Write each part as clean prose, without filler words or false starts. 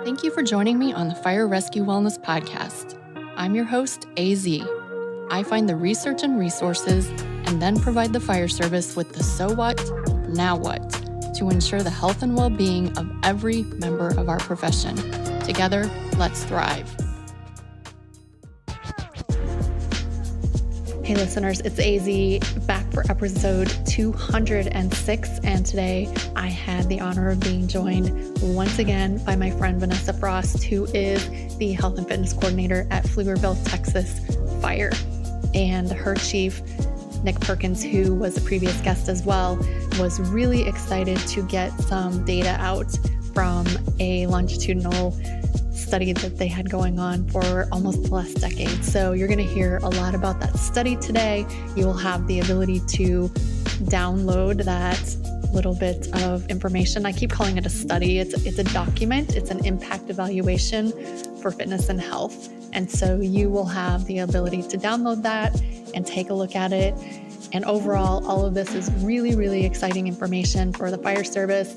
Thank you for joining me on the Fire Rescue Wellness Podcast. I'm your host, AZ. I find the research and resources and then provide the fire service with the so what, now what, to ensure the health and well-being of every member of our profession. Together, let's thrive. Hey listeners, it's AZ back for episode 206, and today I had the honor of being joined once again by my friend Vanessa Frost, who is the health and fitness coordinator at Pflugerville, Texas Fire, and her chief, Nick Perkins, who was a previous guest as well, was really excited to get some data out from a longitudinal study that they had going on for almost the last decade. So you're going to hear a lot about that study today. You will have the ability to download that little bit of information. I keep calling it a study. It's a document. It's an impact evaluation for fitness and health. And so you will have the ability to download that and take a look at it. And overall, all of this is really, really exciting information for the fire service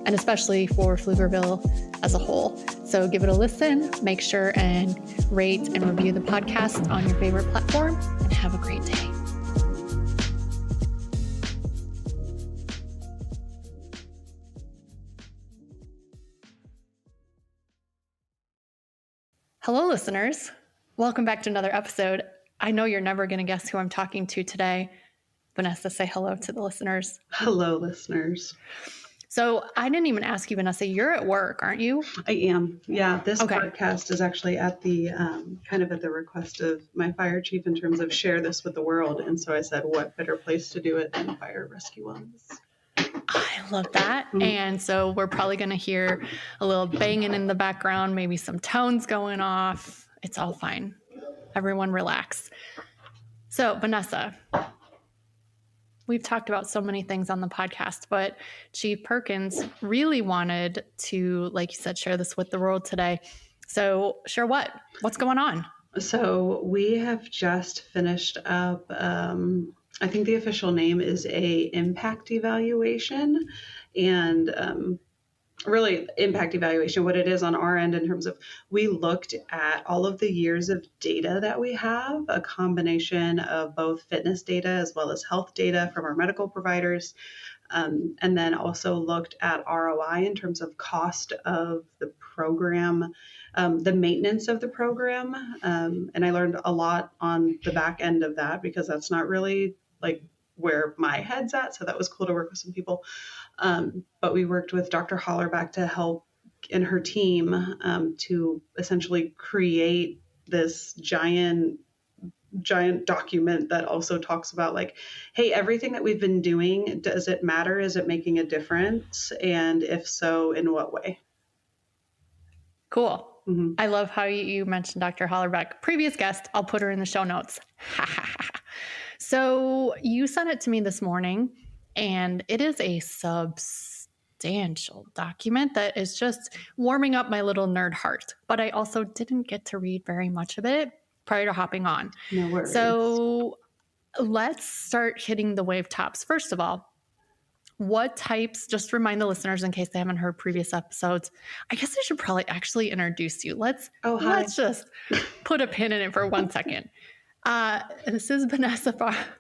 and especially for Pflugerville as a whole. So give it a listen, make sure and rate and review the podcast on your favorite platform, and have a great day. Hello, listeners. Welcome back to another episode. I know you're never going to guess who I'm talking to today. Vanessa, say hello to the listeners. Hello, listeners. So I didn't even ask you, Vanessa, you're at work, aren't you? I am. Yeah, this podcast is actually at the kind of at the request of my fire chief in terms of share this with the world. And so I said, what better place to do it than Fire Rescue Wellness? I love that. Mm-hmm. And so we're probably going to hear a little banging in the background, maybe some tones going off. It's all fine. Everyone relax. So Vanessa, we've talked about so many things on the podcast, but Chief Perkins really wanted to, like you said, share this with the world today. So share what? What's going on? So we have just finished up, I think the official name is a impact evaluation, and really impact evaluation, what it is on our end in terms of we looked at all of the years of data that we have, a combination of both fitness data as well as health data from our medical providers, and then also looked at ROI in terms of cost of the program, the maintenance of the program. And I learned a lot on the back end of that because that's not really like where my head's at. So that was cool to work with some people. But we worked with Dr. Hollerback to help and her team to essentially create this giant document that also talks about like, hey, everything that we've been doing, does it matter? Is it making a difference? And if so, in what way? Cool. Mm-hmm. I love how you mentioned Dr. Hollerback, previous guest. I'll put her in the show notes. So you sent it to me this morning, and it is a substantial document that is just warming up my little nerd heart. But I also didn't get to read very much of it prior to hopping on. No worries. So let's start hitting the wave tops. First of all, what types, just remind the listeners in case they haven't heard previous episodes, I guess I should probably actually introduce you. Let's just put a pin in it for 1 second. This is Vanessa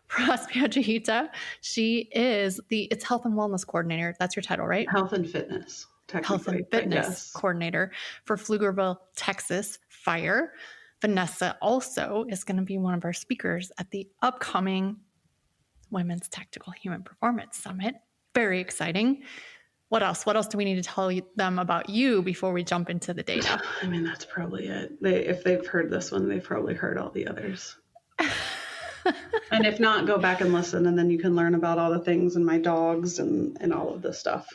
Frost-Piedrahita. She is it's health and wellness coordinator. That's your title, right? Health and fitness. Health and fitness coordinator for Pflugerville, Texas Fire. Vanessa also is going to be one of our speakers at the upcoming Women's Tactical Human Performance Summit. Very exciting. What else? What else do we need to tell them about you before we jump into the data? I mean, that's probably it. If they've heard this one, they've probably heard all the others. And if not, go back and listen, and then you can learn about all the things and my dogs and all of this stuff.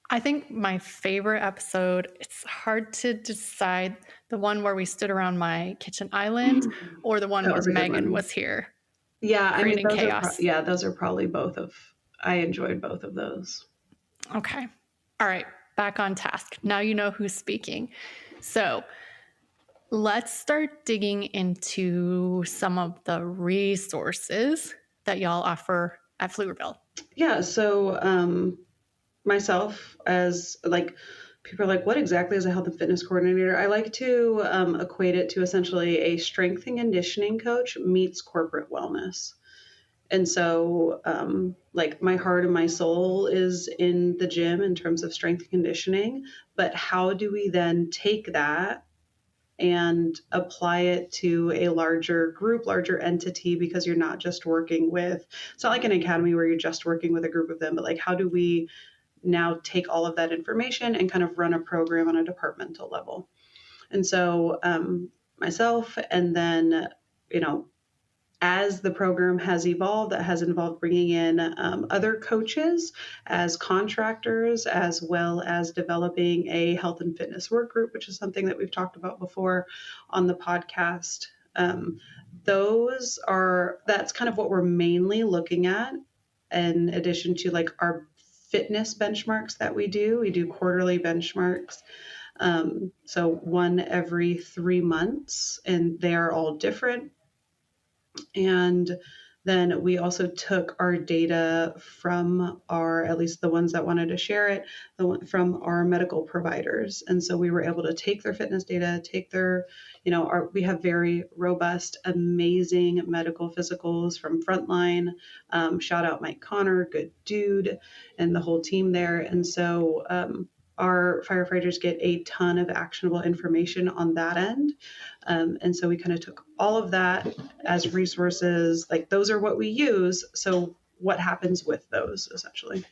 I think my favorite episode, it's hard to decide, the one where we stood around my kitchen island or the one where Megan was here. Yeah, I mean, chaos. Those are probably I enjoyed both of those. Okay. All right. Back on task. Now you know who's speaking. So let's start digging into some of the resources that y'all offer at Pflugerville. Yeah. So myself, as like people are like, what exactly is a health and fitness coordinator? I like to equate it to essentially a strength and conditioning coach meets corporate wellness. And so, like, my heart and my soul is in the gym in terms of strength and conditioning. But how do we then take that and apply it to a larger group, larger entity? Because you're not just working with, it's not like an academy where you're just working with a group of them, but like, how do we now take all of that information and kind of run a program on a departmental level? And so, myself, and then, you know, as the program has evolved, that has involved bringing in other coaches as contractors, as well as developing a health and fitness work group, which is something that we've talked about before on the podcast. That's kind of what we're mainly looking at, in addition to like our fitness benchmarks that we do. We do quarterly benchmarks. So one every 3 months, and they are all different. And then we also took our data from our, at least the ones that wanted to share it, from our medical providers. And so we were able to take their fitness data, take their, we have very robust, amazing medical physicals from Frontline. Shout out Mike Connor, good dude, and the whole team there. And so, our firefighters get a ton of actionable information on that end. And so we kind of took all of that as resources, like those are what we use. So what happens with those essentially?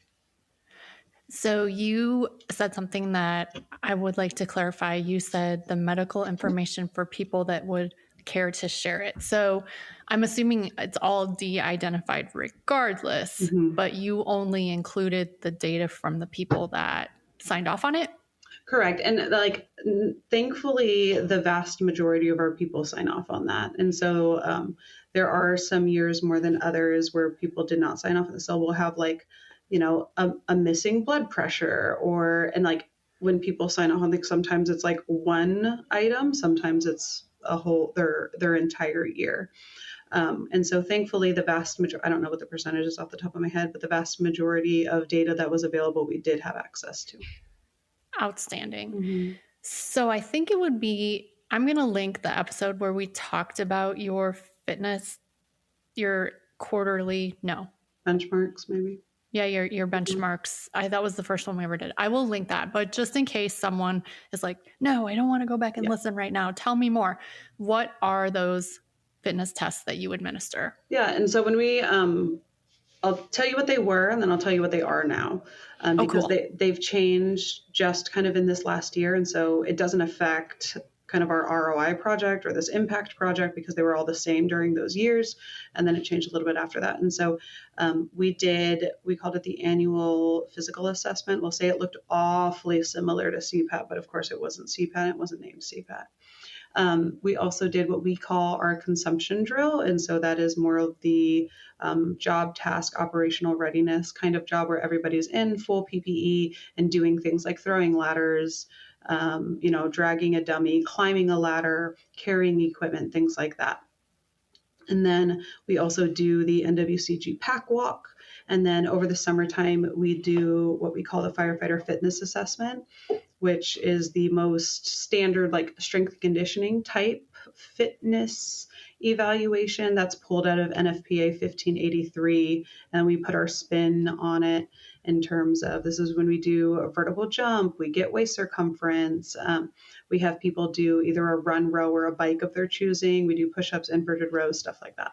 So you said something that I would like to clarify. You said the medical information for people that would care to share it. So I'm assuming it's all de-identified regardless, but you only included the data from the people that signed off on it? Correct. And like, thankfully, the vast majority of our people sign off on that. And so there are some years more than others where people did not sign off. And so we'll have like, a missing blood pressure, and like when people sign off on things, sometimes it's like one item, sometimes it's a whole, their entire year. And so thankfully the vast majority, I don't know what the percentage is off the top of my head, but the vast majority of data that was available, we did have access to. Outstanding. So I think it would be, I'm going to link the episode where we talked about your fitness, your quarterly, benchmarks, maybe. Yeah, your benchmarks. That was the first one we ever did. I will link that, but just in case someone is like, no, I don't want to go back and listen right now. Tell me more. What are those fitness tests that you administer? Yeah, and so when we, I'll tell you what they were, and then I'll tell you what they are now, because cool. They've changed just kind of in this last year, and so it doesn't affect kind of our ROI project or this impact project because they were all the same during those years, and then it changed a little bit after that. And so we called it the annual physical assessment. We'll say it looked awfully similar to CPAT, but of course it wasn't CPAT. It wasn't named CPAT. We also did what we call our consumption drill. And so that is more of the job, task, operational readiness kind of job where everybody's in full PPE and doing things like throwing ladders, dragging a dummy, climbing a ladder, carrying equipment, things like that. And then we also do the NWCG pack walk. And then over the summertime, we do what we call the firefighter fitness assessment, which is the most standard, like strength conditioning type fitness evaluation that's pulled out of NFPA 1583. And we put our spin on it in terms of, this is when we do a vertical jump, we get waist circumference. We have people do either a run, row, or a bike of their choosing. We do push-ups, inverted rows, stuff like that.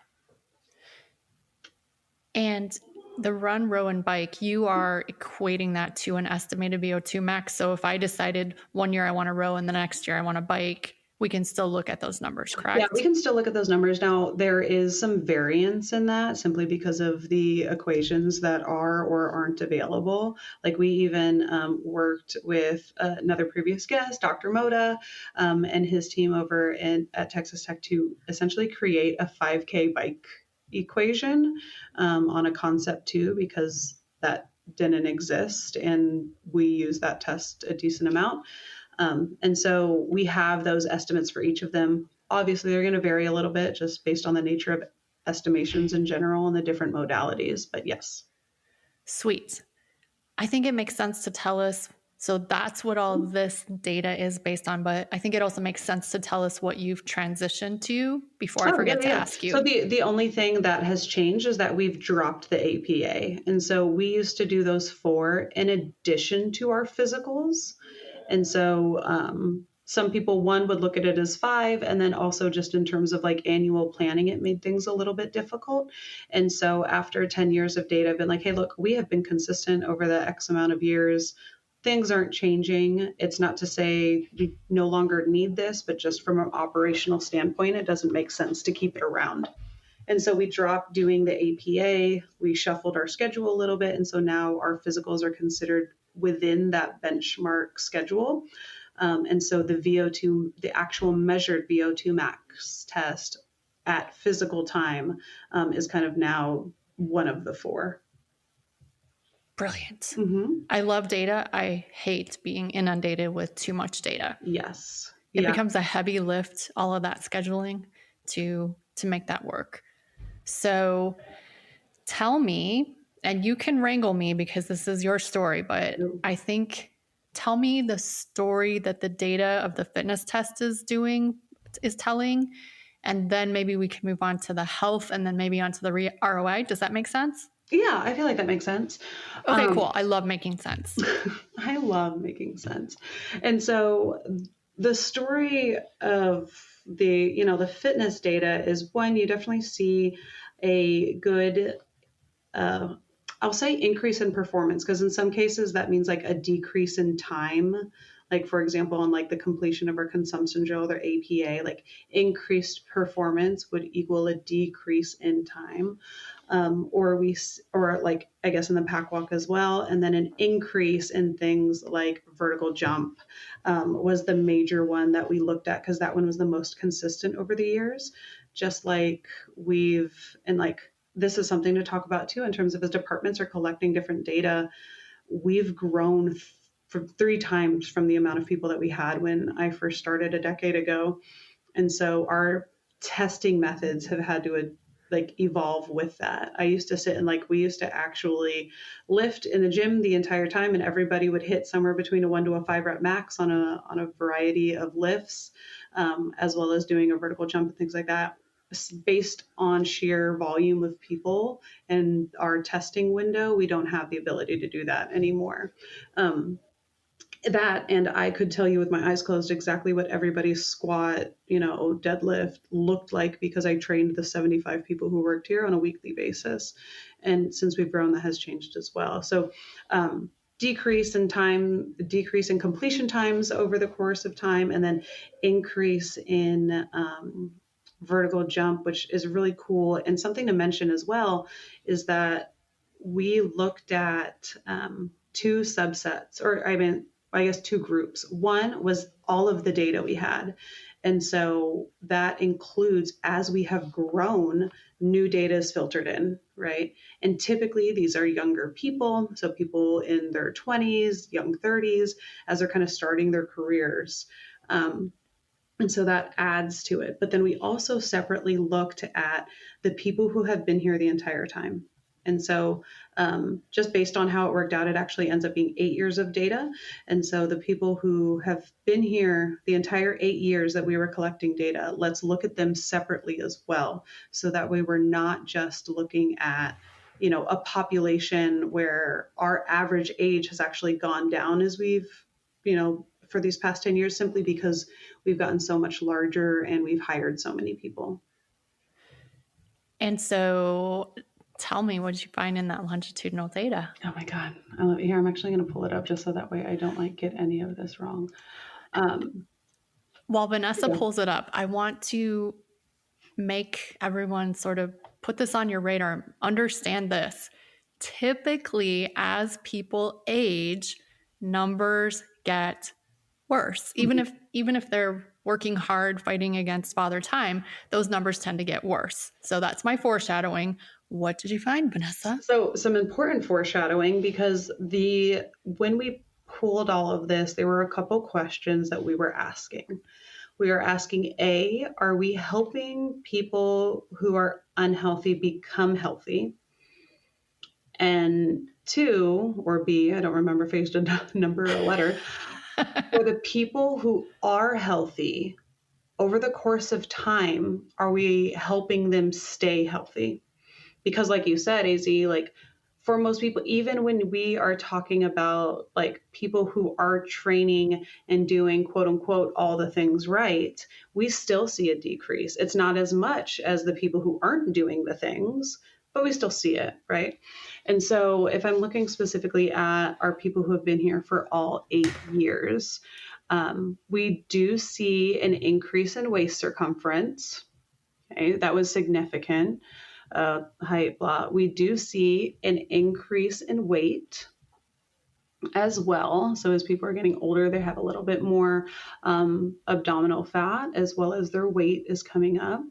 And the run, row, and bike, you are equating that to an estimated VO2 max. So if I decided one year I want to row and the next year I want to bike, we can still look at those numbers, correct? Yeah, we can still look at those numbers. Now, there is some variance in that simply because of the equations that are or aren't available. Like we even worked with another previous guest, Dr. Moda, and his team over at Texas Tech to essentially create a 5K bike equation on a concept too, because that didn't exist and we use that test a decent amount. And so we have those estimates for each of them. Obviously, they're going to vary a little bit just based on the nature of estimations in general and the different modalities, but yes. Sweet. I think it makes sense to tell us So that's what all this data is based on. But I think it also makes sense to tell us what you've transitioned to before I forget to ask you. So the only thing that has changed is that we've dropped the APA. And so we used to do those 4 in addition to our physicals. And so some people, one, would look at it as 5. And then also just in terms of like annual planning, it made things a little bit difficult. And so after 10 years of data, I've been like, hey, look, we have been consistent over the X amount of years. Things aren't changing. It's not to say we no longer need this, but just from an operational standpoint, it doesn't make sense to keep it around. And so we dropped doing the APA. We shuffled our schedule a little bit. And so now our physicals are considered within that benchmark schedule. And so the VO2, the actual measured VO2 max test at physical time is kind of now one of the 4. Brilliant. Mm-hmm. I love data. I hate being inundated with too much data. Yes. It becomes a heavy lift, all of that scheduling to make that work. So tell me, and you can wrangle me because this is your story, but I think tell me the story that the data of the fitness test is telling, and then maybe we can move on to the health and then maybe onto the ROI. Does that make sense? Yeah, I feel like that makes sense. Okay, cool. I love making sense. I love making sense. And so the story of the fitness data is, one, you definitely see a good, I'll say increase in performance, because in some cases that means like a decrease in time. Like, for example, on like the completion of our consumption drill, their APA, like increased performance would equal a decrease in time. Or like, I guess in the pack walk as well. And then an increase in things like vertical jump was the major one that we looked at, because that one was the most consistent over the years. Just like this is something to talk about too, in terms of as departments are collecting different data, we've grown for 3 times from the amount of people that we had when I first started a decade ago. And so our testing methods have had to evolve with that. I used to sit and we used to actually lift in the gym the entire time, and everybody would hit somewhere between a 1 to a 5 rep max on a variety of lifts, as well as doing a vertical jump and things like that, based on sheer volume of people and our testing window. We don't have the ability to do that anymore. That, and I could tell you with my eyes closed exactly what everybody's squat, deadlift looked like, because I trained the 75 people who worked here on a weekly basis. And since we've grown, that has changed as well. So decrease in completion times over the course of time, and then increase in vertical jump, which is really cool. And something to mention as well is that we looked at 2 subsets, or I guess 2 groups. One was all of the data we had. And so that includes, as we have grown, new data is filtered in, right? And typically these are younger people. So people in their 20s, young 30s, as they're kind of starting their careers. And so that adds to it. But then we also separately looked at the people who have been here the entire time. And so just based on how it worked out, it actually ends up being 8 years of data. And so the people who have been here the entire 8 years that we were collecting data, let's look at them separately as well. So that way we're not just looking at, a population where our average age has actually gone down as we've, for these past 10 years, simply because we've gotten so much larger and we've hired so many people. And so tell me, what did you find in that longitudinal data? Oh my God. I love it. Here, I'm actually going to pull it up just so that way I don't get any of this wrong. While Vanessa pulls it up, I want to make everyone sort of put this on your radar, understand this. Typically, as people age, numbers get worse. Even if they're working hard, fighting against father time, those numbers tend to get worse. So that's my foreshadowing. What did you find, Vanessa? So some important foreshadowing, because when we pulled all of this, there were a couple questions that we were asking. We are asking, A, are we helping people who are unhealthy become healthy? And Two, or B, I don't remember if I used a number or a letter, for the people who are healthy, over the course of time, are we helping them stay healthy? Because like you said, AZ, like for most people, even when we are talking about like people who are training and doing quote unquote all the things right, we still see a decrease. It's not as much as the people who aren't doing the things, but we still see it, right? And so if I'm looking specifically at our people who have been here for all 8 years, we do see an increase in waist circumference. Okay, that was significant. Height, blah. We do see an increase in weight as well. So as people are getting older, they have a little bit more abdominal fat, as well as their weight is coming up.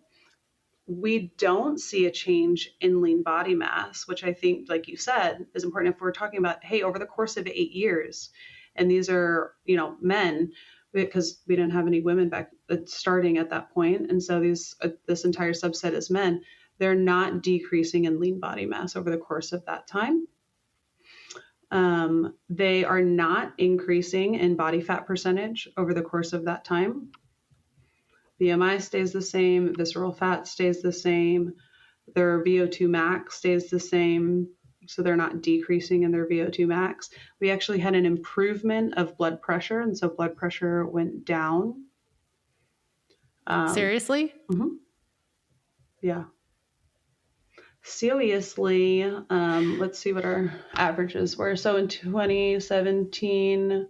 We don't see a change in lean body mass, which I think, like you said, is important if we're talking about, hey, over the course of 8 years, and these are, men, because we didn't have any women back starting at that point. And so this entire subset is men. They're not decreasing in lean body mass over the course of that time. They are not increasing in body fat percentage over the course of that time. BMI stays the same, visceral fat stays the same, their VO2 max stays the same, so they're not decreasing in their VO2 max. We actually had an improvement of blood pressure, and so blood pressure went down. Seriously? Mm-hmm. Yeah. Seriously, let's see what our averages were. So in 2017,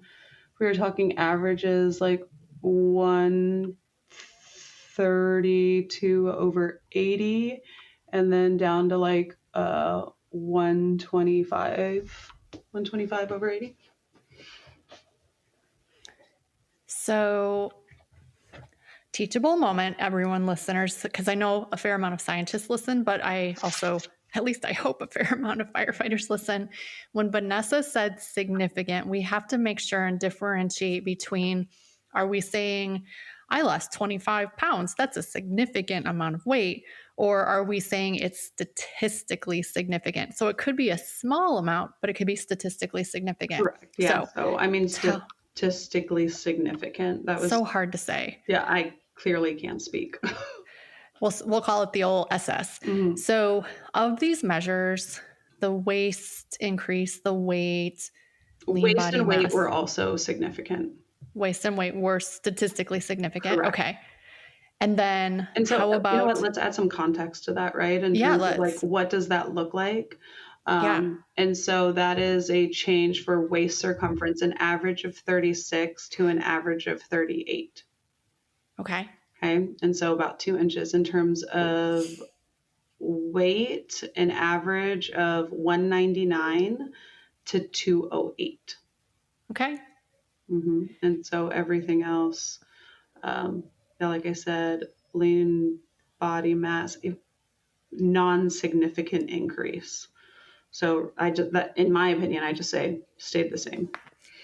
we were talking averages like 132/80, and then down to like 125/80. So, teachable moment, everyone, listeners, because I know a fair amount of scientists listen, but I also, at least I hope, a fair amount of firefighters listen. When Vanessa said significant, we have to make sure and differentiate between, are we saying, I lost 25 pounds, that's a significant amount of weight, or are we saying it's statistically significant? So it could be a small amount, but it could be statistically significant. Correct. Yeah. So I mean, statistically significant. That was so hard to say. Yeah, I clearly can't speak. We'll call it the old SS. Mm-hmm. So of these measures, the waist increase, the weight, waist and weight mass, were also significant. Waist and weight were statistically significant. Correct. Okay. And then so, how about... You know what? Let's add some context to that, right? And like, what does that look like? And so that is a change for waist circumference, an average of 36 to an average of 38. Okay. And so about 2 inches. In terms of weight, an average of 199 to 208. Okay. Mm-hmm. And so everything else, like I said, lean body mass, non-significant increase. So in my opinion, I just say stayed the same.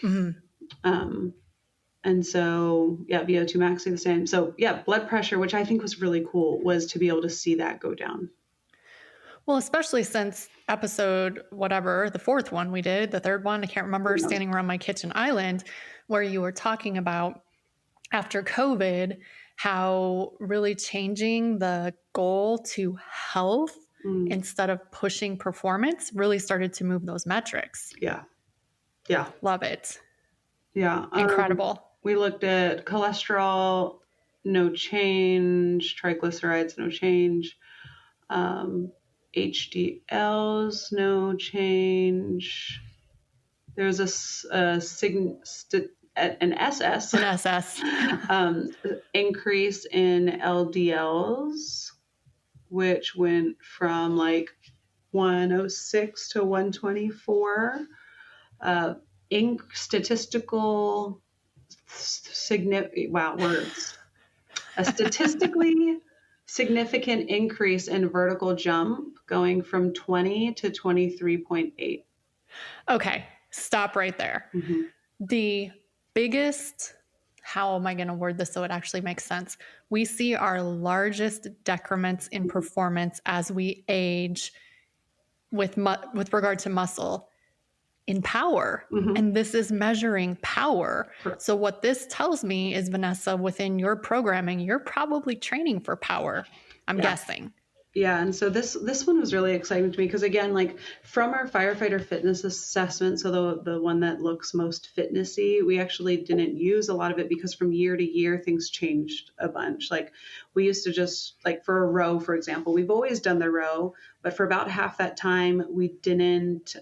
Mm-hmm. And so, VO2 max stayed the same. So blood pressure, which I think was really cool, was to be able to see that go down. Well, especially since episode, whatever, the fourth one we did, the third one, I can't remember, standing around my kitchen island, where you were talking about after COVID, how really changing the goal to health instead of pushing performance really started to move those metrics. Yeah. Love it. Yeah. Incredible. We looked at cholesterol, no change, triglycerides, no change, HDLs, no change. There's an SS increase in LDLs, which went from like 106 to 124. Statistical significant, words. A statistically significant increase in vertical jump going from 20 to 23.8. Okay, stop right there. Mm-hmm. The biggest, how am I going to word this so it actually makes sense? We see our largest decrements in performance as we age with regard to muscle in power. And this is measuring power. Correct. So what this tells me is, Vanessa, within your programming, you're probably training for power, I'm guessing. Yeah, and so this one was really exciting to me because, again, like from our firefighter fitness assessment, so the one that looks most fitnessy, we actually didn't use a lot of it because from year to year things changed a bunch. Like we used to just, like for a row, for example, we've always done the row, but for about half that time we didn't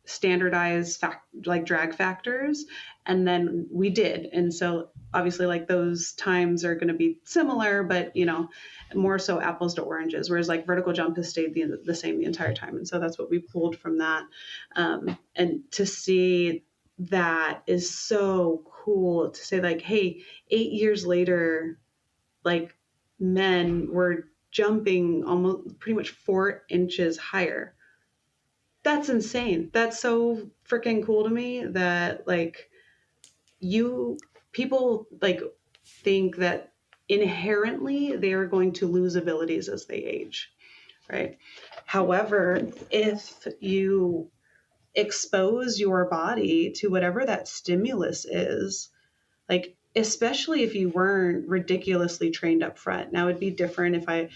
standardize like drag factors, and then we did. And so obviously like those times are going to be similar, but more so apples to oranges, whereas like vertical jump has stayed the same the entire time. And so that's what we pulled from that. And to see that is so cool, to say like, hey, 8 years later, like men were jumping almost pretty much 4 inches higher. That's insane. That's so freaking cool to me that like people like think that inherently they are going to lose abilities as they age, right? However, if you expose your body to whatever that stimulus is, like especially if you weren't ridiculously trained up front. Now it'd be different if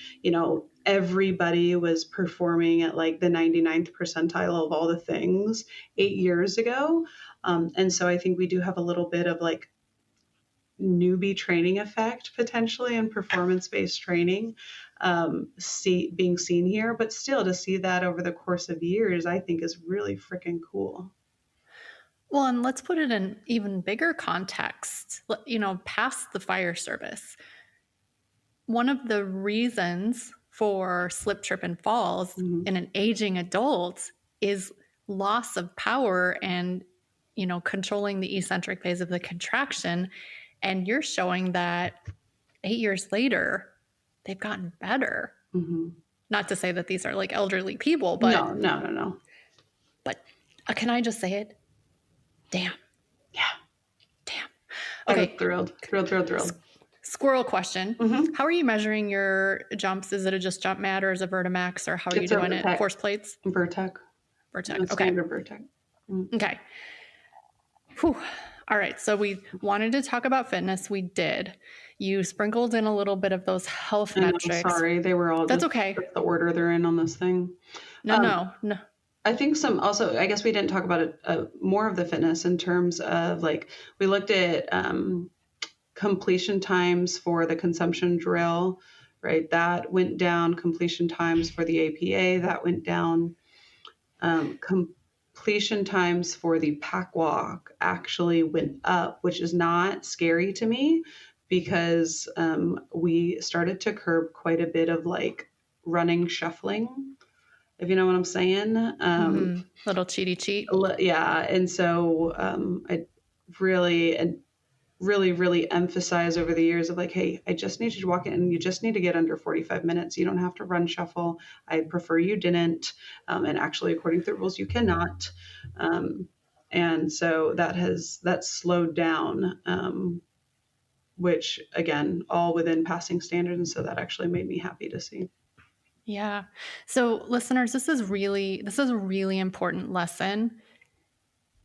everybody was performing at like the 99th percentile of all the things 8 years ago. And so I think we do have a little bit of like newbie training effect potentially in performance-based training being seen here, but still to see that over the course of years, I think is really freaking cool. Well, and let's put it in even bigger context, past the fire service. One of the reasons for slip, trip, and falls in an aging adult is loss of power and, controlling the eccentric phase of the contraction. And you're showing that 8 years later, they've gotten better. Not to say that these are like elderly people, but No. But can I just say it? Damn. Yeah. Damn. Okay. Thrilled. Squirrel question. How are you measuring your jumps? Is it a just jump mat or is it Vertimax, or how are you doing it? Force plates? Vertec. Okay. Standard Vertec. Okay. Whew. All right. So we wanted to talk about fitness. We did. You sprinkled in a little bit of those health metrics. Sorry, they were all. That's okay. The order they're in on this thing. No. I think I guess we didn't talk about it more of the fitness in terms of like we looked at completion times for the consumption drill, right? That went down. Completion times for the APA, that went down. Completion times for the pack walk actually went up, which is not scary to me because we started to curb quite a bit of like running shuffling, if you know what I'm saying. Little cheaty cheat. Yeah. And so I really emphasize over the years of like, hey, I just need you to walk in and you just need to get under 45 minutes. You don't have to run shuffle. I prefer you didn't. And actually, according to the rules, you cannot. And so that's slowed down, which again, all within passing standards. And so that actually made me happy to see. Yeah. So listeners, this is a really important lesson.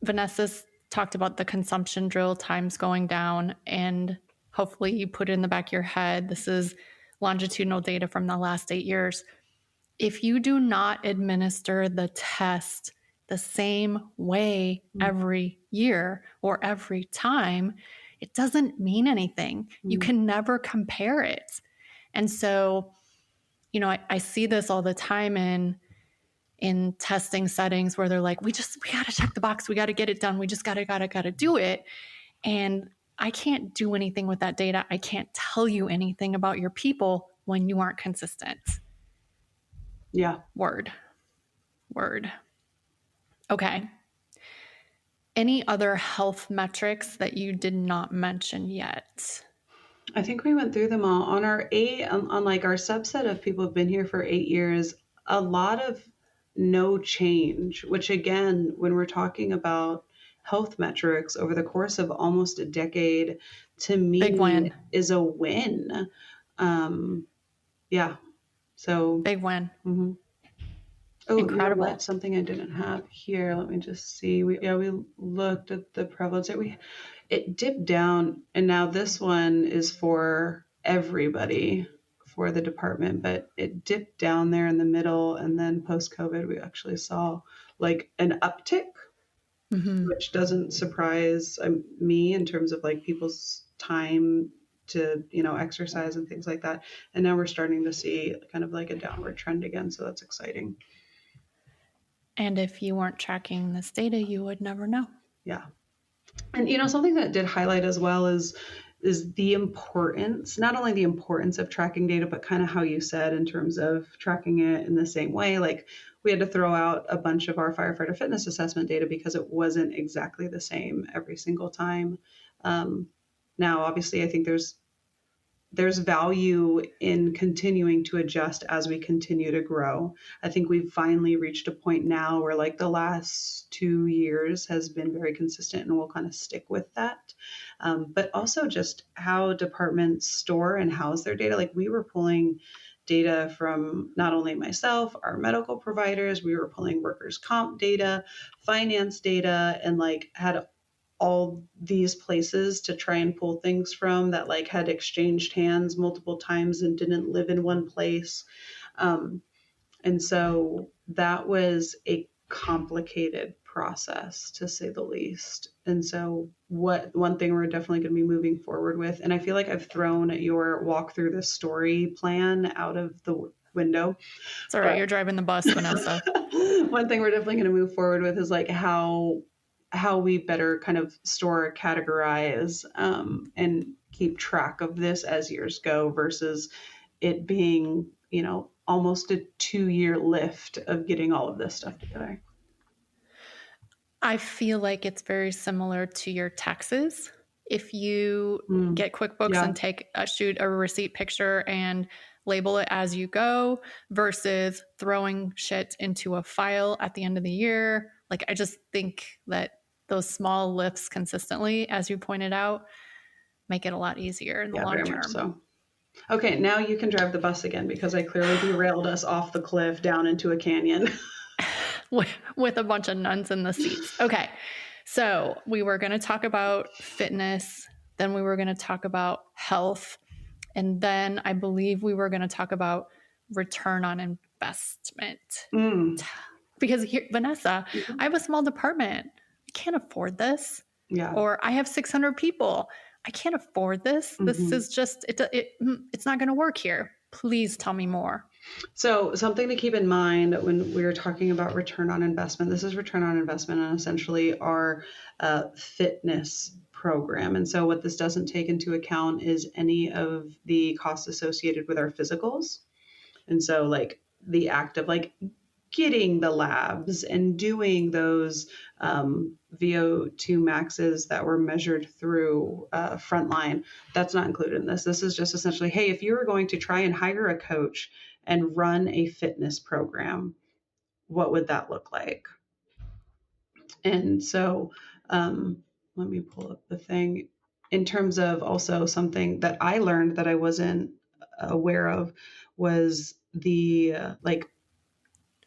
Vanessa's talked about the consumption drill times going down, and hopefully you put it in the back of your head. This is longitudinal data from the last 8 years. If you do not administer the test the same way every year or every time, it doesn't mean anything. You can never compare it. And so, I see this all the time in testing settings where they're like, we got to check the box. We got to get it done. We just got to do it. And I can't do anything with that data. I can't tell you anything about your people when you aren't consistent. Yeah. Word. Okay. Any other health metrics that you did not mention yet? I think we went through them all on our like our subset of people who've been here for 8 years. A lot of no change, which again, when we're talking about health metrics over the course of almost a decade, to me big win. Is a win. Yeah. So big win. Oh, you know what? Incredible. Something I didn't have here. Let me just see. We looked at the prevalence. It dipped down, and now this one is for everybody for the department, but it dipped down there in the middle, and then post COVID, we actually saw like an uptick, Hmm. which doesn't surprise me in terms of like people's time to exercise and things like that. And now we're starting to see kind of like a downward trend again, so that's exciting. And if you weren't tracking this data, you would never know. Yeah. And something that did highlight as well is the importance, not only the importance of tracking data, but kind of how you said in terms of tracking it in the same way. Like we had to throw out a bunch of our firefighter fitness assessment data because it wasn't exactly the same every single time. Um, Now, obviously, I think there's value in continuing to adjust as we continue to grow. I think we've finally reached a point now where like the last 2 years has been very consistent and we'll kind of stick with that. But also just how departments store and house their data. Like we were pulling data from not only myself, our medical providers, we were pulling workers' comp data, finance data, and like had all these places to try and pull things from that like had exchanged hands multiple times and didn't live in one place. Um, and so that was a complicated process to say the least. And so what one thing we're definitely going to be moving forward with, and I feel like I've thrown your walk through the story plan out of the window. It's all right. But You're driving the bus, Vanessa. one thing we're definitely going to move forward with is like how we better kind of store, categorize, and keep track of this as years go versus it being, almost a 2-year lift of getting all of this stuff together. I feel like it's very similar to your taxes. If you get QuickBooks Yeah. and shoot a receipt picture and label it as you go versus throwing shit into a file at the end of the year. Like, I just think that those small lifts consistently, as you pointed out, make it a lot easier in the long Very term. much so. Okay, now you can drive the bus again because I clearly derailed us off the cliff down into a canyon. With a bunch of nuns in the seats. Okay. So we were going to talk about fitness, then we were going to talk about health, and then I believe we were going to talk about return on investment. Because here, Vanessa, I have a small department. I can't afford this. Yeah. Or I have 600 people. I can't afford this. This is just, it's not going to work here. Please tell me more. So something to keep in mind when we're talking about return on investment, this is return on investment on essentially our fitness program. And so what this doesn't take into account is any of the costs associated with our physicals. And so like the act of like getting the labs and doing those VO2 maxes that were measured through Frontline, that's not included in this. This is just essentially, hey, if you were going to try and hire a coach and run a fitness program, what would that look like? And so let me pull up the thing. In terms of also something that I learned that I wasn't aware of was the like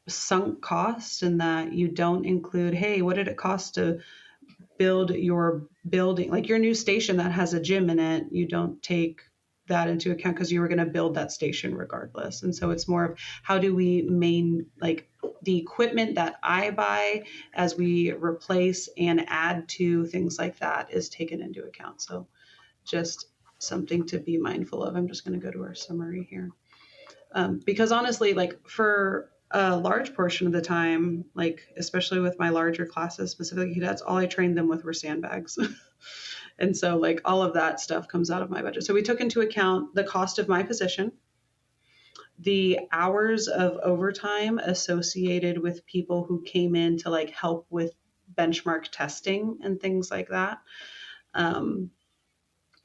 sunk cost, and that you don't include, hey, what did it cost to build your building, like your new station that has a gym in it? You don't take that into account because you were going to build that station regardless. And so it's more of how do we like the equipment that I buy as we replace and add to things like that is taken into account. So just something to be mindful of. I'm just going to go to our summary here. Because honestly, like for a large portion of the time, like especially with my larger classes, specifically cadets, all I trained them with were sandbags. And so like all of that stuff comes out of my budget. So we took into account the cost of my position, the hours of overtime associated with people who came in to like help with benchmark testing and things like that.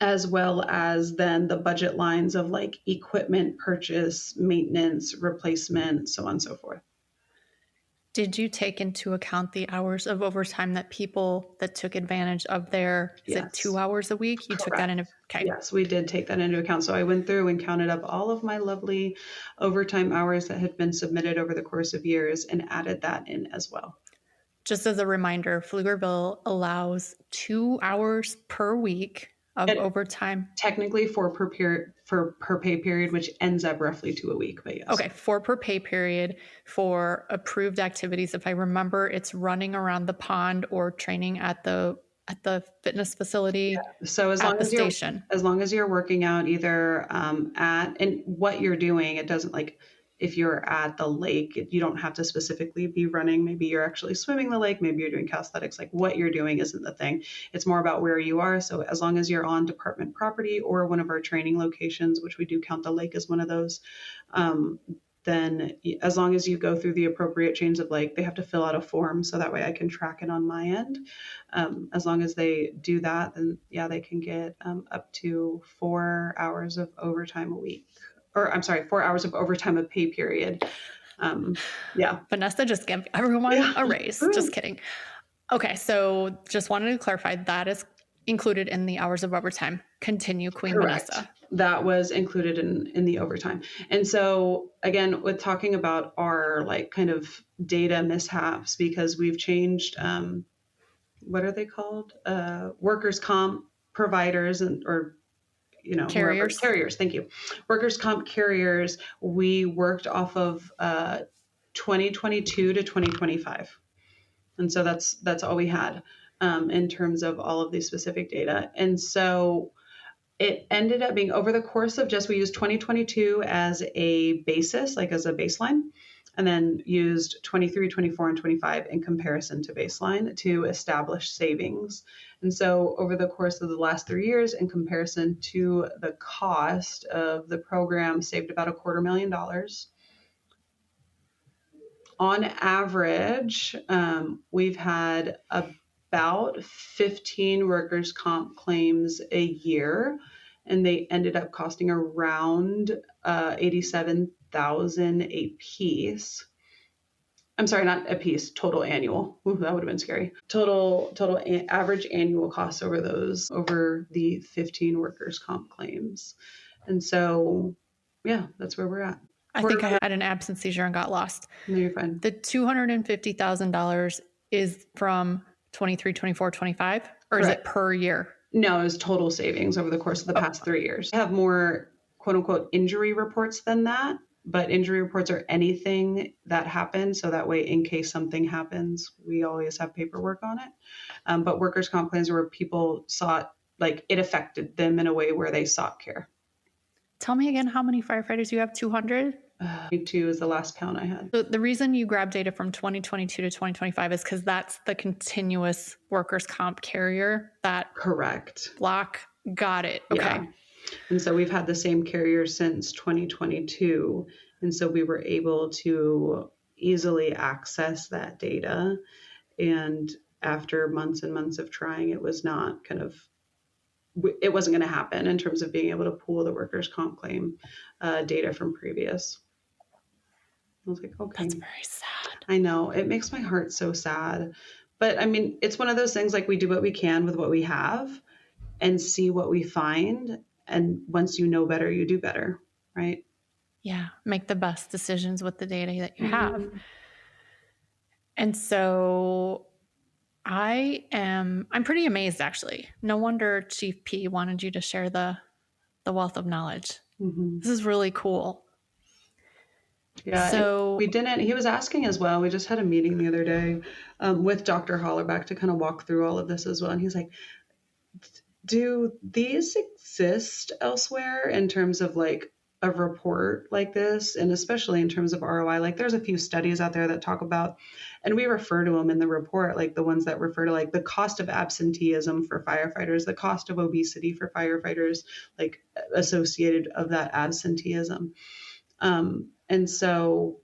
As well as then the budget lines of like equipment purchase, maintenance, replacement, so on and so forth. Did you take into account the hours of overtime that people that took advantage of their, is it 2 Yes, hours a week? You took that correct. into, okay. Yes, we did take that into account. So I went through and counted up all of my lovely overtime hours that had been submitted over the course of years and added that in as well. Just as a reminder, Pflugerville allows 2 hours per week of And overtime. technically for per pay period, which ends up roughly to a week, but yes. Okay, 4 per pay period for approved activities. If I remember, it's running around the pond or training at the fitness facility, So at the station. as long as you're working out either at and what you're doing, it doesn't like if you're at the lake, you don't have to specifically be running. Maybe you're actually swimming the lake. Maybe you're doing calisthenics. Like what you're doing isn't the thing. It's more about where you are. So as long as you're on department property or one of our training locations, which we do count the lake as one of those, then as long as you go through the appropriate chains of like, they have to fill out a form so that way I can track it on my end. As long as they do that, then yeah, they can get up to 4 hours of overtime a week. Or I'm sorry, 4 hours of overtime a pay period. Yeah. Vanessa just gave everyone a raise. Just kidding. Okay, so just wanted to clarify that is included in the hours of overtime. Continue, Queen Correct. Vanessa. That was included in the overtime. And so again, with talking about our like kind of data mishaps, because we've changed what are they called? Workers' comp providers or Carriers. Carriers. Thank you. Workers' comp carriers. We worked off of 2022 to 2025, and so that's all we had in terms of all of these specific data. And so it ended up being over the course of we used 2022 as a basis, like as a baseline, and then used 23, 24, and 25 in comparison to baseline to establish savings. And so over the course of the last 3 years, in comparison to the cost of the program, saved about $250,000. On average, we've had about 15 workers' comp claims a year, and they ended up costing around $87,000 a piece. I'm sorry, not a piece, total annual. Ooh, that would have been scary. Total average annual costs over the 15 workers' comp claims. And so, yeah, that's where we're at. I think I had an absence seizure and got lost. No, you're fine. The $250,000 is from 23, 24, 25, or Correct. Is it per year? No, it was total savings over the course of the past 3 years. I have more quote unquote injury reports than that, but injury reports are anything that happens. So that way, in case something happens, we always have paperwork on it. But workers' comp claims where people sought, like it affected them in a way where they sought care. Tell me again how many firefighters you have, 200? 2 is the last count I had. So the reason you grab data from 2022 to 2025 is because that's the continuous workers' comp carrier that Correct. block. Got it. Okay. Yeah. And so we've had the same carrier since 2022. And so we were able to easily access that data. And after months and months of trying, it was not it wasn't going to happen in terms of being able to pull the workers' comp claim data from previous. I was like, okay. That's very sad. I know. It makes my heart so sad. But I mean, it's one of those things like we do what we can with what we have and see what we find. And once you know better, you do better, right? Yeah. Make the best decisions with the data that you have. And so I'm pretty amazed, actually. No wonder Chief P wanted you to share the wealth of knowledge. Mm-hmm. This is really cool. Yeah, so he was asking as well. We just had a meeting the other day with Dr. Hollerback to kind of walk through all of this as well. And he's like, do these exist elsewhere in terms of like a report like this? And especially in terms of ROI, like there's a few studies out there that talk about, and we refer to them in the report, like the ones that refer to like the cost of absenteeism for firefighters, the cost of obesity for firefighters, like associated of that absenteeism. And so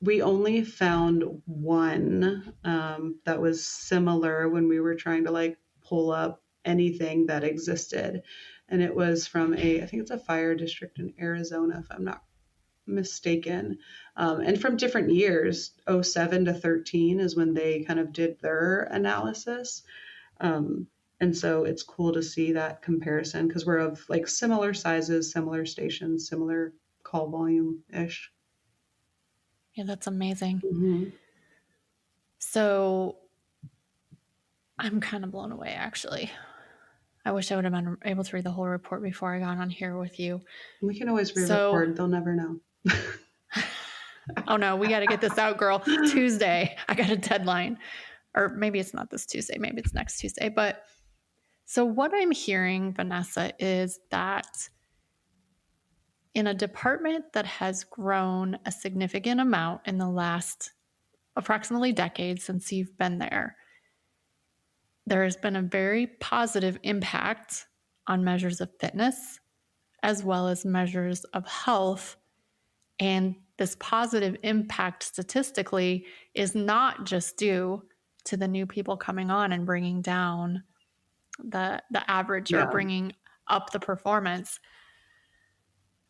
we only found one that was similar when we were trying to like pull up anything that existed. And it was from I think it's a fire district in Arizona, if I'm not mistaken. And from different years, '07 to 13 is when they kind of did their analysis. Um, and so it's cool to see that comparison because we're of like similar sizes, similar stations, similar call volume ish. Yeah, that's amazing. Mm-hmm. So I'm kind of blown away, actually. I wish I would have been able to read the whole report before I got on here with you. We can always So, re-record. They'll never know. oh no, we got to get this out, girl. Tuesday, I got a deadline. Or maybe it's not this Tuesday, maybe it's next Tuesday. But so what I'm hearing, Vanessa, is that in a department that has grown a significant amount in the last approximately decade since you've been there, there has been a very positive impact on measures of fitness as well as measures of health. And this positive impact statistically is not just due to the new people coming on and bringing down the average or Yeah. bringing up the performance.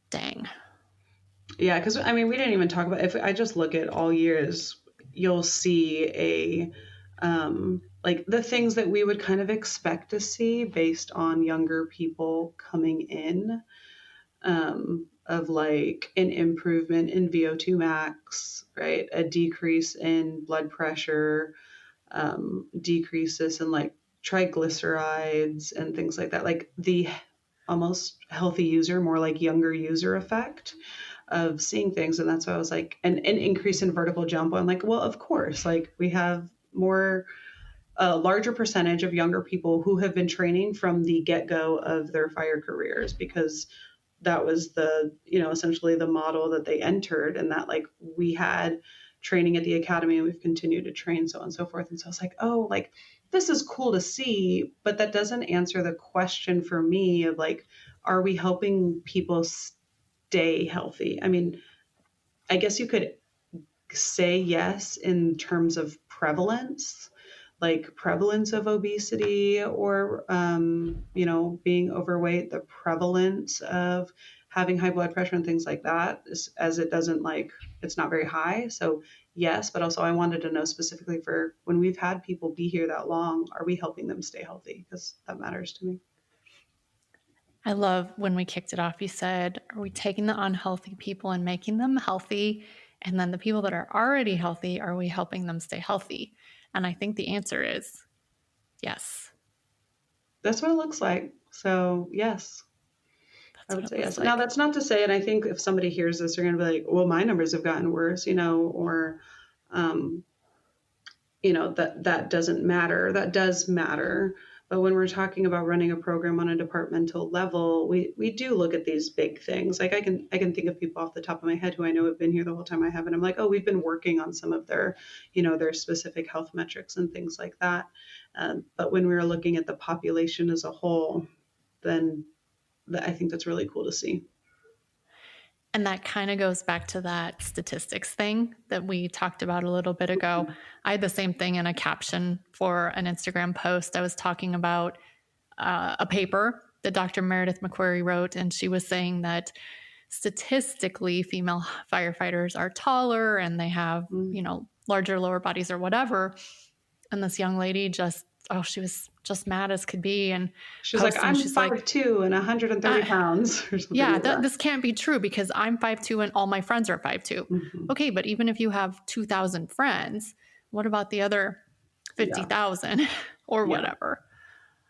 Dang. Yeah, because I mean, we didn't even talk about if I just look at all years, you'll see a like the things that we would kind of expect to see based on younger people coming in, of like an improvement in VO2 max, right? A decrease in blood pressure, decreases in like triglycerides and things like that, like the almost healthy user, more like younger user effect of seeing things. And that's why I was like, an increase in vertical jump. I'm like, well, of course, like we have more, a larger percentage of younger people who have been training from the get-go of their fire careers because that was the, essentially the model that they entered, and that like we had training at the academy and we've continued to train, so on and so forth. And so I was like, oh, like this is cool to see, but that doesn't answer the question for me of like, are we helping people stay healthy? I mean, I guess you could say yes in terms of prevalence, like prevalence of obesity or, being overweight, the prevalence of having high blood pressure and things like that, as it doesn't like, it's not very high. So yes, but also I wanted to know specifically for when we've had people be here that long, are we helping them stay healthy? Because that matters to me. I love when we kicked it off, you said, are we taking the unhealthy people and making them healthy? And then the people that are already healthy, are we helping them stay healthy? And I think the answer is yes. That's what it looks like. So yes, That's I what would it say looks yes. Now like. that's not to say, and I think if somebody hears this, they're going to be like, well, my numbers have gotten worse, or, um, that doesn't matter. That does matter. But when we're talking about running a program on a departmental level, we do look at these big things. Like I can think of people off the top of my head who I know have been here the whole time I have, and I'm like, oh, we've been working on some of their, their specific health metrics and things like that. But when we're looking at the population as a whole, then I think that's really cool to see. And that kind of goes back to that statistics thing that we talked about a little bit ago. I had the same thing in a caption for an Instagram post. I was talking about a paper that Dr. Meredith McQuarrie wrote, and she was saying that statistically, female firefighters are taller and they have, larger lower bodies or whatever. And this young lady she was just mad as could be and She's like, posting. I'm She's like, 5'2" and 130 pounds or something yeah, like that. this can't be true because I'm 5'2" and all my friends are 5'2". Mm-hmm. Okay, but even if you have 2,000 friends, what about the other 50,000 or whatever?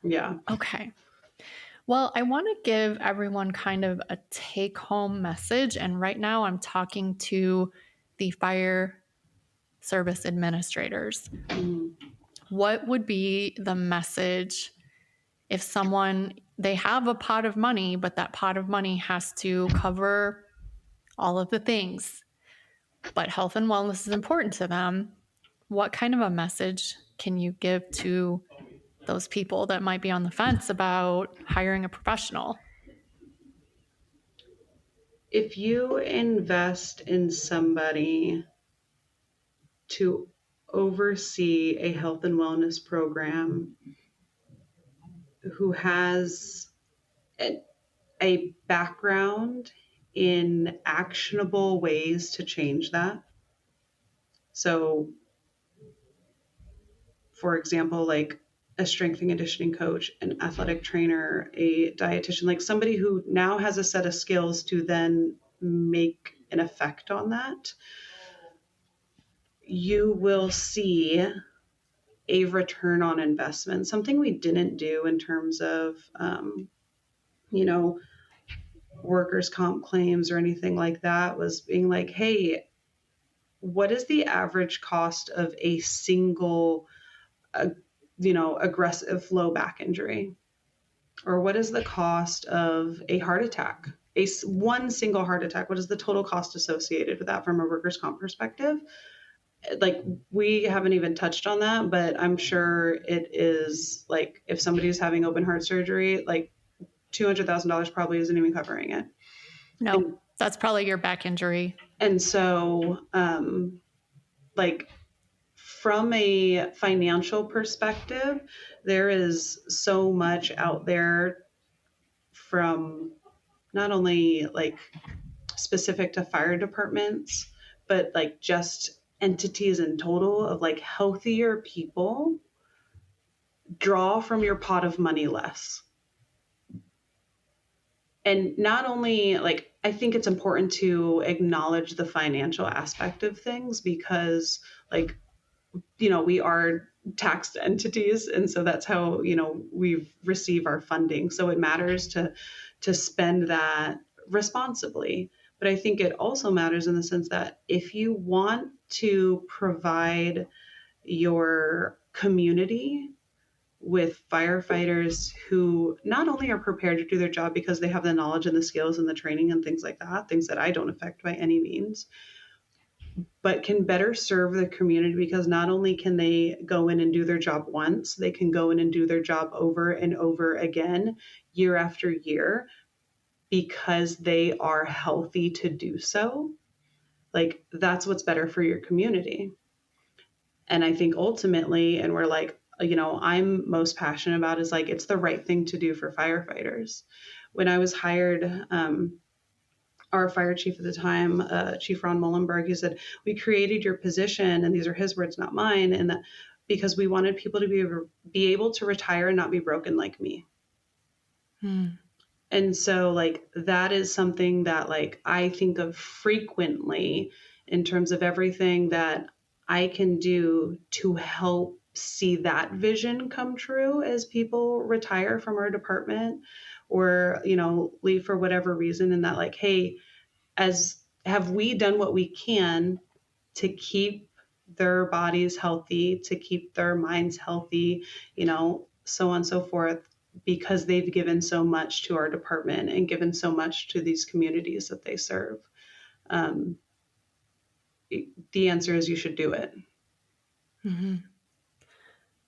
Yeah. Okay. Well, I want to give everyone kind of a take home message. And right now I'm talking to the fire service administrators. Mm. What would be the message if they have a pot of money, but that pot of money has to cover all of the things, but health and wellness is important to them? What kind of a message can you give to those people that might be on the fence about hiring a professional? If you invest in somebody to oversee a health and wellness program who has a background in actionable ways to change that. So, for example, like a strength and conditioning coach, an athletic trainer, a dietitian, like somebody who now has a set of skills to then make an effect on that, you will see a return on investment. Something we didn't do in terms of, you know, workers' comp claims or anything like that was being like, hey, what is the average cost of a single, uh, aggressive low back injury? Or what is the cost of a heart attack? One single heart attack, what is the total cost associated with that from a workers' comp perspective? Like, we haven't even touched on that, but I'm sure it is like if somebody's having open heart surgery, like $200,000 probably isn't even covering it. No, that's probably your back injury. And so, like, from a financial perspective, there is so much out there from not only like specific to fire departments, but like just entities in total of like healthier people draw from your pot of money less. And not only like, I think it's important to acknowledge the financial aspect of things because like, we are taxed entities. And so that's how, we receive our funding. So it matters to spend that responsibly. But I think it also matters in the sense that if you want to provide your community with firefighters who not only are prepared to do their job because they have the knowledge and the skills and the training and things like that, things that I don't affect by any means, but can better serve the community because not only can they go in and do their job once, they can go in and do their job over and over again, year after year, because they are healthy to do so. Like, that's what's better for your community. And I think ultimately, and we're like, I'm most passionate about is like, it's the right thing to do for firefighters. When I was hired, our fire chief at the time, Chief Ron Mullenberg, he said, we created your position, and these are his words, not mine, and that because we wanted people to be able to retire and not be broken like me. And so like, that is something that like, I think of frequently in terms of everything that I can do to help see that vision come true as people retire from our department or, leave for whatever reason. And that like, hey, have we done what we can to keep their bodies healthy, to keep their minds healthy, so on and so forth, because they've given so much to our department and given so much to these communities that they serve. The answer is you should do it. Mm-hmm.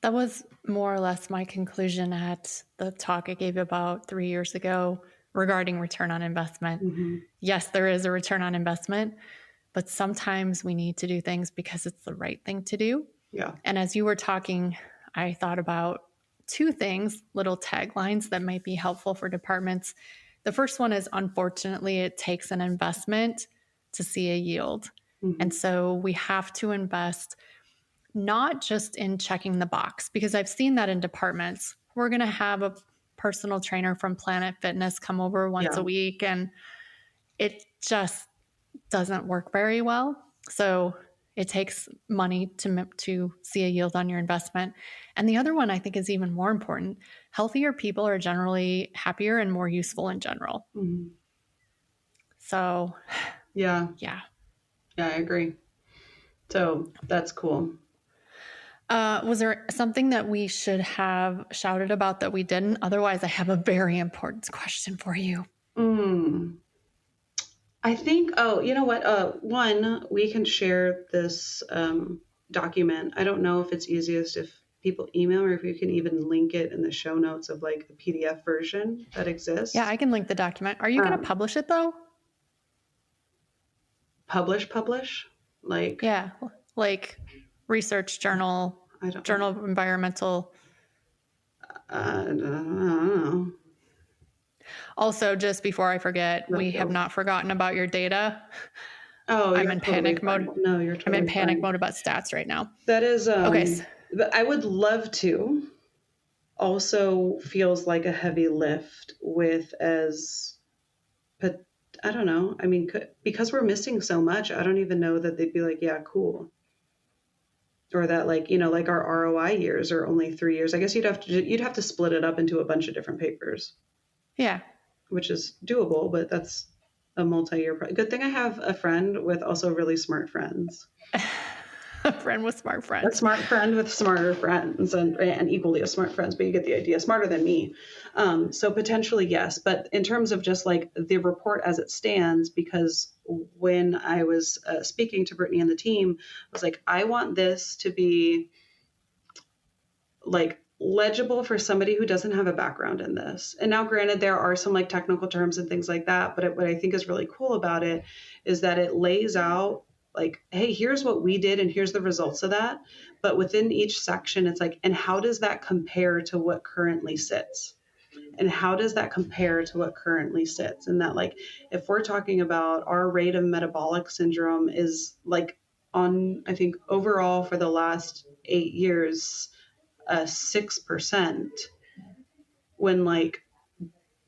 That was more or less my conclusion at the talk I gave about 3 years ago regarding return on investment. Mm-hmm. Yes, there is a return on investment, but sometimes we need to do things because it's the right thing to do. Yeah. And as you were talking, I thought about two things, little taglines that might be helpful for departments. The first one is, unfortunately, it takes an investment to see a yield. Mm-hmm. And so we have to invest not just in checking the box, because I've seen that in departments. We're going to have a personal trainer from Planet Fitness come over once a week, and it just doesn't work very well. So it takes money to see a yield on your investment. And the other one I think is even more important. Healthier people are generally happier and more useful in general. Mm-hmm. So yeah, I agree. So that's cool. Was there something that we should have shouted about that we didn't? Otherwise, I have a very important question for you. I think, you know what? One, we can share this document. I don't know if it's easiest if people email or if you can even link it in the show notes of like the PDF version that exists. Yeah, I can link the document. Are you going to publish it though? Publish? Like? Yeah, like research journal, journal of environmental. I don't know. Also, just before I forget, we have not forgotten about your data. Oh, I'm in panic mode. No, you're totally I'm in panic fine. mode about stats right now. That is, Okay. I would love to. Also feels like a heavy lift with but I don't know. I mean, because we're missing so much, I don't even know that they'd be like, yeah, cool. Or that like, like our ROI years are only 3 years. I guess you'd have to split it up into a bunch of different papers. Yeah. Which is doable, but that's a multi-year good thing I have a friend with also really smart friends. A friend with smart friends. A smart friend with smarter friends and equally as smart friends, but you get the idea. Smarter than me. So potentially yes. But in terms of just like the report as it stands, because when I was speaking to Brittany and the team, I was like, I want this to be like legible for somebody who doesn't have a background in this. And now granted, there are some like technical terms and things like that, but what I think is really cool about it is that it lays out like, hey, here's what we did and here's the results of that. But within each section, it's like, and how does that compare to what currently sits? And how does that compare to what currently sits? And that like, if we're talking about our rate of metabolic syndrome is like on, I think overall for the last 8 years, 6%, when like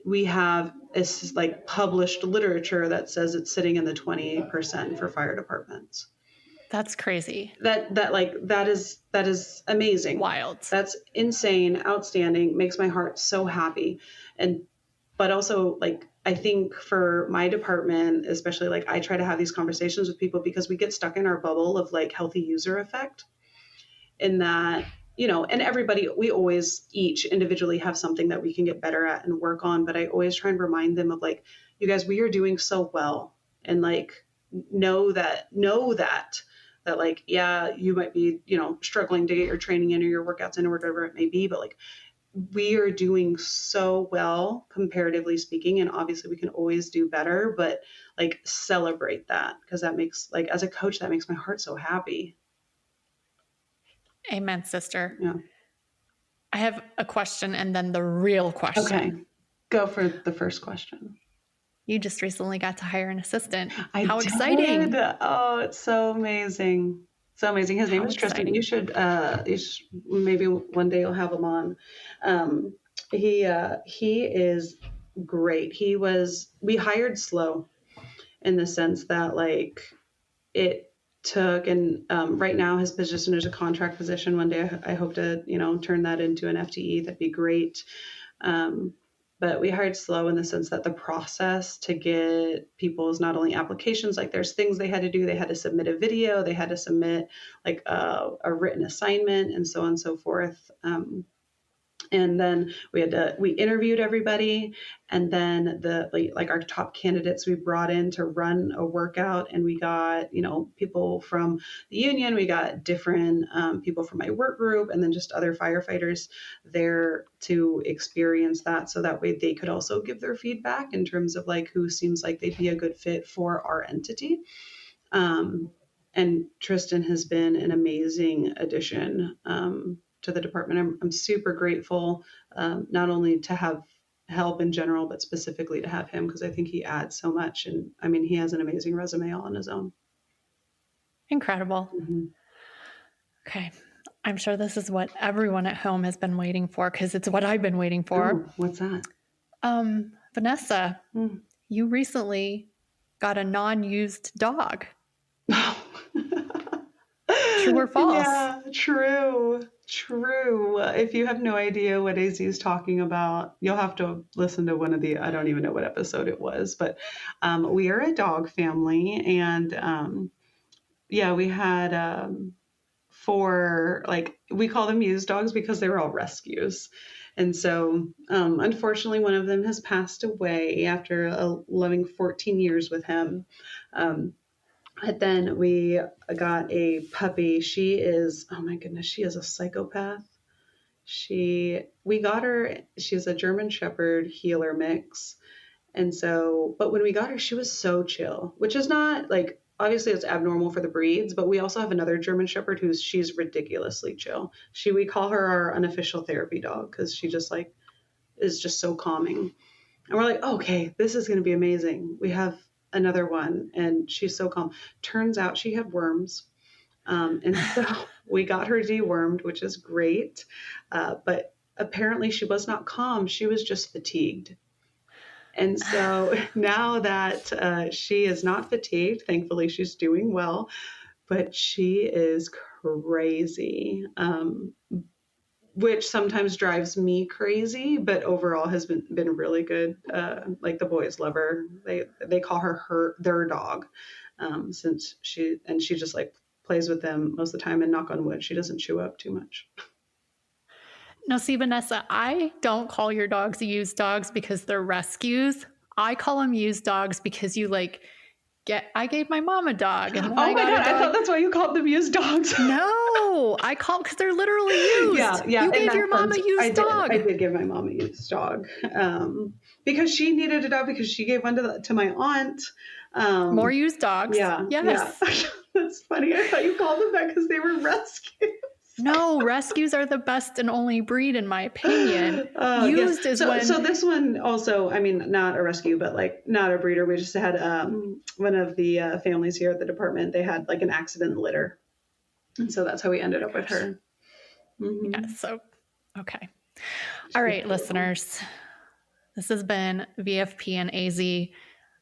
we have this like published literature that says it's sitting in the 20% for fire departments. That's crazy. That is amazing. Wild. That's insane, outstanding, makes my heart so happy. But also like I think for my department, especially like I try to have these conversations with people because we get stuck in our bubble of like healthy user effect in that, and everybody, we always each individually have something that we can get better at and work on. But I always try and remind them of like, you guys, we are doing so well. And like, know that like, yeah, you might be, struggling to get your training in or your workouts in or whatever it may be. But like, we are doing so well, comparatively speaking. And obviously we can always do better, but like celebrate that because that makes like, as a coach, that makes my heart so happy. Amen, sister. Yeah. I have a question and then the real question. Okay. Go for the first question. You just recently got to hire an assistant. How exciting. Oh, it's so amazing. So amazing. His name is Tristan. You should maybe one day you'll have him on. He is great. We hired slow in the sense that like it took, and right now his position is a contract position. One day I hope to, turn that into an FTE. That'd be great. But we hired slow in the sense that the process to get people's not only applications, like there's things they had to do. They had to submit a video, they had to submit like a written assignment and so on and so forth. And then we interviewed everybody. And then like our top candidates we brought in to run a workout, and we got, people from the union, we got different people from my work group, and then just other firefighters there to experience that. So that way they could also give their feedback in terms of like who seems like they'd be a good fit for our entity. And Tristan has been an amazing addition to the department. I'm super grateful, not only to have help in general, but specifically to have him because I think he adds so much. And I mean, he has an amazing resume all on his own. Incredible. Mm-hmm. Okay. I'm sure this is what everyone at home has been waiting for because it's what I've been waiting for. Ooh, what's that? Vanessa, you recently got a non-used dog. True or false? Yeah, true. If you have no idea what AZ is talking about, you'll have to listen to one of I don't even know what episode it was, but we are a dog family. And we had 4, like we call them used dogs because they were all rescues. And so unfortunately, one of them has passed away after a loving 14 years with him. But then we got a puppy. She is, oh my goodness, she is a psychopath. We got her, she's a German Shepherd healer mix. And so, but when we got her, she was so chill, which is not like, obviously it's abnormal for the breeds, but we also have another German Shepherd she's ridiculously chill. We call her our unofficial therapy dog because she just like, is just so calming. And we're like, okay, this is going to be amazing. We have another one. And she's so calm. Turns out she had worms. And so we got her dewormed, which is great. But apparently she was not calm. She was just fatigued. And so now that she is not fatigued, thankfully she's doing well, but she is crazy, which sometimes drives me crazy, but overall has been really good. Like the boys love her. They call her their dog, since she just like plays with them most of the time, and knock on wood, she doesn't chew up too much. Now, see, Vanessa, I don't call your dogs used dogs because they're rescues. I call them used dogs because you like I gave my mom a dog. And oh my God, I thought that's why you called them used dogs. No, I call because they're literally used. Yeah. You gave your mom a used dog. I did give my mom a used dog, because she needed a dog because she gave one to my aunt. More used dogs. Yeah. Yes. Yeah. That's funny. I thought you called them that because they were rescues. No, rescues are the best and only breed, in my opinion. Used is when... So this one also, I mean, not a rescue, but like not a breeder. We just had one of the families here at the department. They had like an accident litter. And so that's how we ended up with her. Mm-hmm. Yeah, so, okay. All right, listeners. This has been VFP and AZ.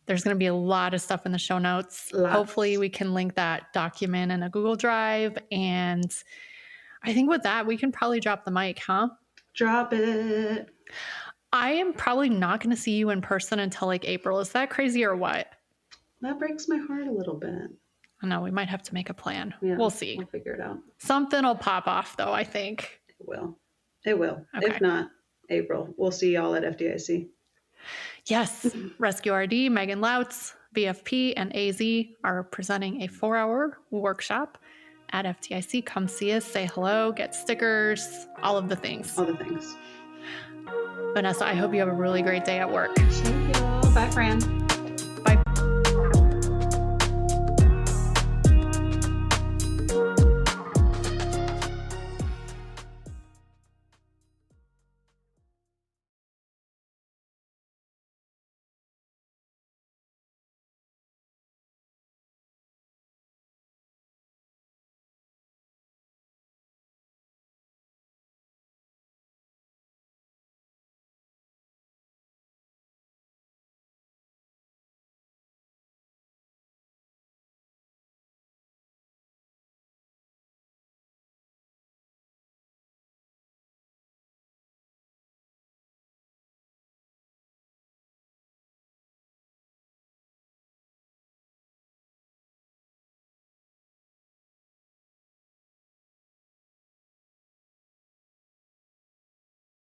There's going to be a lot of stuff in the show notes. Lots. Hopefully we can link that document in a Google Drive. And I think with that, we can probably drop the mic, huh? Drop it. I am probably not going to see you in person until like April. Is that crazy or what? That breaks my heart a little bit. I know, we might have to make a plan. Yeah, we'll see. We'll figure it out. Something will pop off, though, I think. It will. It will. Okay. If not, April. We'll see y'all at FDIC. Yes. Rescue RD, Megan Lautz, VFP, and AZ are presenting a 4-hour workshop at FDIC. Come see us, say hello, get stickers, all of the things. All the things. Vanessa, I hope you have a really great day at work. Thank you. Bye, friend.